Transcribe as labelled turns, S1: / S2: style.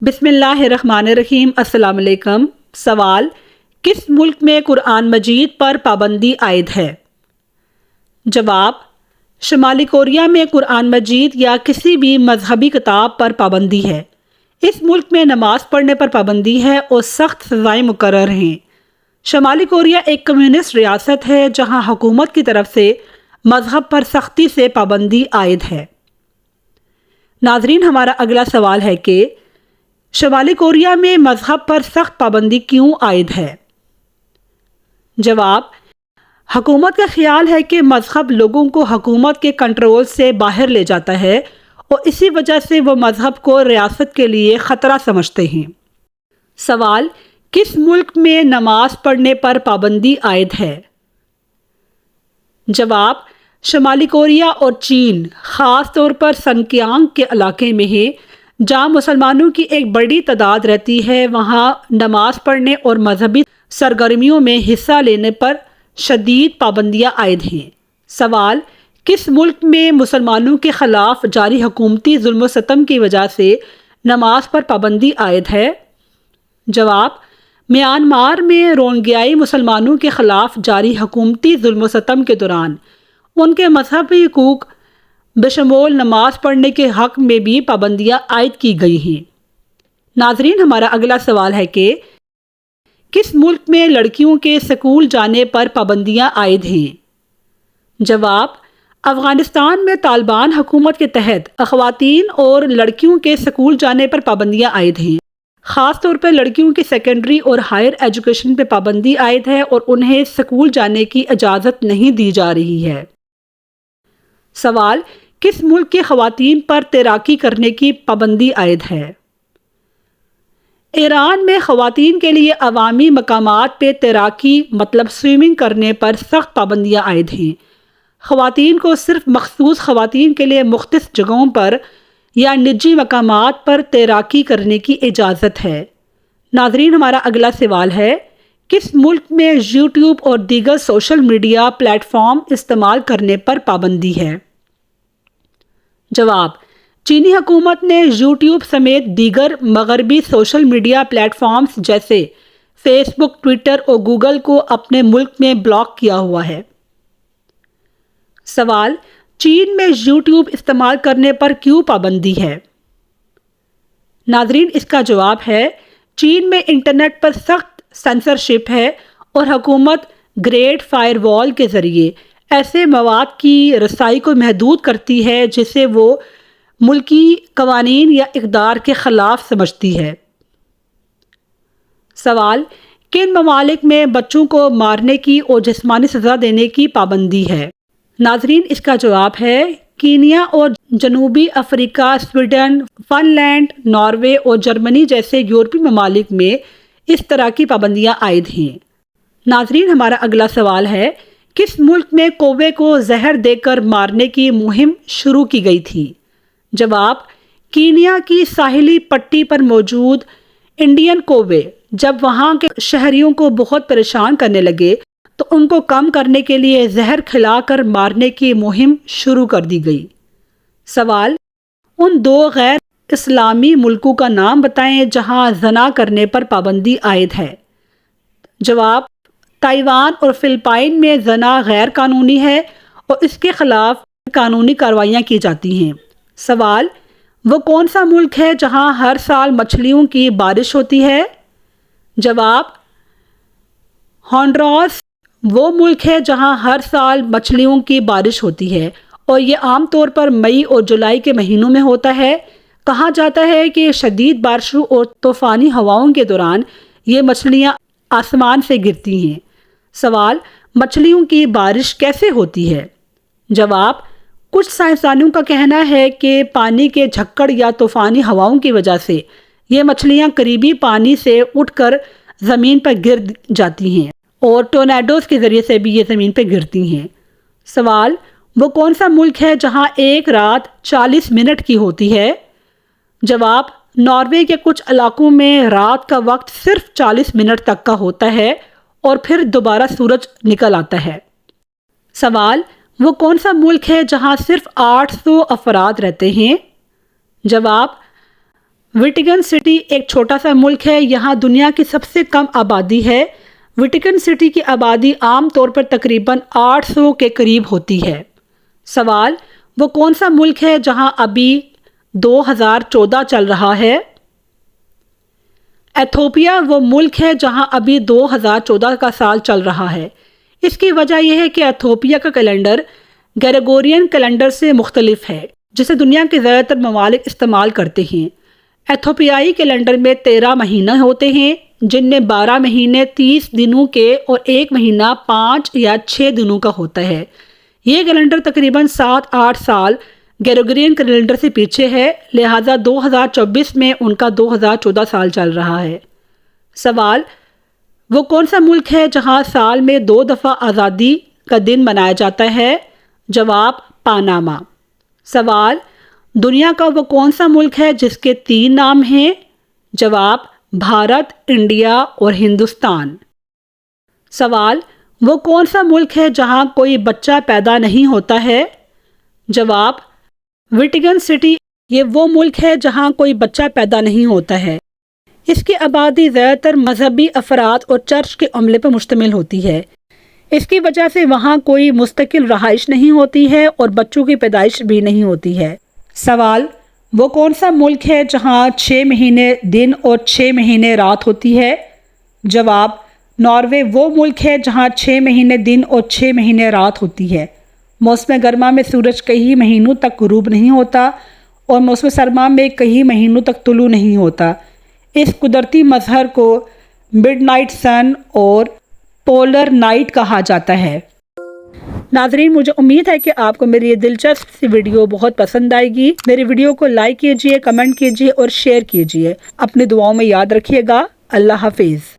S1: بسم اللہ الرحمن الرحیم۔ السلام علیکم۔ سوال: کس ملک میں قرآن مجید پر پابندی عائد ہے؟ جواب: شمالی کوریا میں قرآن مجید یا کسی بھی مذہبی کتاب پر پابندی ہے۔ اس ملک میں نماز پڑھنے پر پابندی ہے اور سخت سزائیں مقرر ہیں۔ شمالی کوریا ایک کمیونسٹ ریاست ہے جہاں حکومت کی طرف سے مذہب پر سختی سے پابندی عائد ہے۔ ناظرین، ہمارا اگلا سوال ہے کہ شمالی کوریا میں مذہب پر سخت پابندی کیوں عائد ہے؟ جواب: حکومت کا خیال ہے کہ مذہب لوگوں کو حکومت کے کنٹرول سے باہر لے جاتا ہے اور اسی وجہ سے وہ مذہب کو ریاست کے لیے خطرہ سمجھتے ہیں۔ سوال: کس ملک میں نماز پڑھنے پر پابندی عائد ہے؟ جواب: شمالی کوریا اور چین، خاص طور پر سنکیانگ کے علاقے میں ہے جہاں مسلمانوں کی ایک بڑی تعداد رہتی ہے۔ وہاں نماز پڑھنے اور مذہبی سرگرمیوں میں حصہ لینے پر شدید پابندیاں عائد ہیں۔ سوال: کس ملک میں مسلمانوں کے خلاف جاری حکومتی ظلم و ستم کی وجہ سے نماز پر پابندی عائد ہے؟ جواب: میانمار میں روہنگیائی مسلمانوں کے خلاف جاری حکومتی ظلم و ستم کے دوران ان کے مذہبی حقوق بشمول نماز پڑھنے کے حق میں بھی پابندیاں عائد کی گئی ہیں۔ ناظرین، ہمارا اگلا سوال ہے کہ کس ملک میں لڑکیوں کے اسکول جانے پر پابندیاں عائد ہیں؟ جواب: افغانستان میں طالبان حکومت کے تحت خواتین اور لڑکیوں کے اسکول جانے پر پابندیاں عائد ہیں۔ خاص طور پر لڑکیوں کی سیکنڈری اور ہائر ایجوکیشن پہ پابندی عائد ہے اور انہیں اسکول جانے کی اجازت نہیں دی جا رہی ہے۔ سوال: کس ملک کی خواتین پر تیراکی کرنے کی پابندی عائد ہے؟ ایران میں خواتین کے لیے عوامی مقامات پہ تیراکی سوئمنگ کرنے پر سخت پابندیاں عائد ہیں۔ خواتین کو صرف مخصوص خواتین کے لیے مختص جگہوں پر یا نجی مقامات پر تیراکی کرنے کی اجازت ہے۔ ناظرین، ہمارا اگلا سوال ہے: کس ملک میں یوٹیوب اور دیگر سوشل میڈیا پلیٹ فارم استعمال کرنے پر پابندی ہے؟ جواب: چینی حکومت نے یوٹیوب سمیت دیگر مغربی سوشل میڈیا پلیٹ فارمز جیسے فیس بک، ٹویٹر اور گوگل کو اپنے ملک میں بلاک کیا ہوا ہے۔ سوال: چین میں یوٹیوب استعمال کرنے پر کیوں پابندی ہے؟ ناظرین، اس کا جواب ہے چین میں انٹرنیٹ پر سخت سینسرشپ ہے اور حکومت گریٹ فائر وال کے ذریعے ایسے مواد کی رسائی کو محدود کرتی ہے جسے وہ ملکی قوانین یا اقدار کے خلاف سمجھتی ہے۔ سوال: کن ممالک میں بچوں کو مارنے کی اور جسمانی سزا دینے کی پابندی ہے؟ ناظرین، اس کا جواب ہے کینیا اور جنوبی افریقہ، سویڈن، فن لینڈ، ناروے اور جرمنی جیسے یورپی ممالک میں اس طرح کی پابندیاں عائد ہیں۔ ناظرین، ہمارا اگلا سوال ہے: کس ملک میں کوے کو زہر دے کر مارنے کی مہم شروع کی گئی تھی؟ جواب: کینیا کی ساحلی پٹی پر موجود انڈین کوے جب وہاں کے شہریوں کو بہت پریشان کرنے لگے تو ان کو کم کرنے کے لیے زہر کھلا کر مارنے کی مہم شروع کر دی گئی۔ سوال: ان دو غیر اسلامی ملکوں کا نام بتائیں جہاں زنا کرنے پر پابندی عائد ہے۔ جواب: تائیوان اور فلپائن میں زنا غیر قانونی ہے اور اس کے خلاف قانونی کارروائیاں کی جاتی ہیں۔ سوال: وہ کون سا ملک ہے جہاں ہر سال مچھلیوں کی بارش ہوتی ہے؟ جواب: ہانڈوراس وہ ملک ہے جہاں ہر سال مچھلیوں کی بارش ہوتی ہے اور یہ عام طور پر مئی اور جولائی کے مہینوں میں ہوتا ہے۔ کہا جاتا ہے کہ شدید بارشوں اور طوفانی ہواؤں کے دوران یہ مچھلیاں آسمان سے گرتی ہیں۔ سوال: مچھلیوں کی بارش کیسے ہوتی ہے؟ جواب: کچھ سائنسدانوں کا کہنا ہے کہ پانی کے جھکڑ یا طوفانی ہواؤں کی وجہ سے یہ مچھلیاں قریبی پانی سے اٹھ کر زمین پر گر جاتی ہیں اور ٹورنیڈوز کے ذریعے سے بھی یہ زمین پہ گرتی ہیں۔ سوال: وہ کون سا ملک ہے جہاں ایک رات 40 منٹ کی ہوتی ہے؟ جواب: ناروے کے کچھ علاقوں میں رات کا وقت صرف 40 منٹ تک کا ہوتا ہے اور پھر دوبارہ سورج نکل آتا ہے۔ سوال: وہ کون سا ملک ہے جہاں صرف 800 افراد رہتے ہیں؟ جواب: ویٹیکن سٹی ایک چھوٹا سا ملک ہے، یہاں دنیا کی سب سے کم آبادی ہے۔ ویٹیکن سٹی کی آبادی عام طور پر تقریباً 800 کے قریب ہوتی ہے۔ سوال، وہ کون سا ملک ہے جہاں ابھی 2014 چل رہا ہے؟ ایتھوپیا وہ ملک ہے جہاں ابھی 2014 کا سال چل رہا ہے۔ اس کی وجہ یہ ہے کہ ایتھوپیا کا کیلنڈر گریگورین کیلنڈر سے مختلف ہے، جسے دنیا کے زیادہ تر ممالک استعمال کرتے ہیں۔ ایتھوپیائی کیلنڈر میں 13 مہینے ہوتے ہیں، جن میں 12 مہینے 30 دنوں کے اور ایک مہینہ 5 یا 6 دنوں کا ہوتا ہے۔ یہ کیلنڈر تقریباً 7-8 سال گریگورین کیلنڈر سے پیچھے ہے، لہٰذا 2024 میں ان کا 2014 سال چل رہا ہے۔ سوال، وہ کون سا ملک ہے جہاں سال میں 2 دفعہ آزادی کا دن منایا جاتا ہے؟ جواب، پاناما۔ سوال، دنیا کا وہ کون سا ملک ہے جس کے 3 نام ہیں؟ جواب، بھارت، انڈیا اور ہندوستان۔ سوال، وہ کون سا ملک ہے جہاں کوئی بچہ پیدا نہیں ہوتا ہے؟ جواب، ویٹیکن سٹی یہ وہ ملک ہے جہاں کوئی بچہ پیدا نہیں ہوتا ہے۔ اس کی آبادی زیادہ تر مذہبی افراد اور چرچ کے عملے پر مشتمل ہوتی ہے۔ اس کی وجہ سے وہاں کوئی مستقل رہائش نہیں ہوتی ہے اور بچوں کی پیدائش بھی نہیں ہوتی ہے۔ سوال، وہ کون سا ملک ہے جہاں 6 مہینے دن اور 6 مہینے رات ہوتی ہے؟ جواب، ناروے وہ ملک ہے جہاں 6 مہینے دن اور 6 مہینے رات ہوتی ہے۔ موسم گرما میں سورج کئی مہینوں تک غروب نہیں ہوتا اور موسم سرما میں کئی مہینوں تک طلوع نہیں ہوتا۔ اس قدرتی مظہر کو مڈ نائٹ سن اور پولر نائٹ کہا جاتا ہے۔ ناظرین، مجھے امید ہے کہ آپ کو میری یہ دلچسپ سی ویڈیو بہت پسند آئے گی۔ میری ویڈیو کو لائک کیجئے، کمنٹ کیجئے اور شیئر کیجئے۔ اپنی دعاؤں میں یاد رکھیے گا۔ اللہ حافظ۔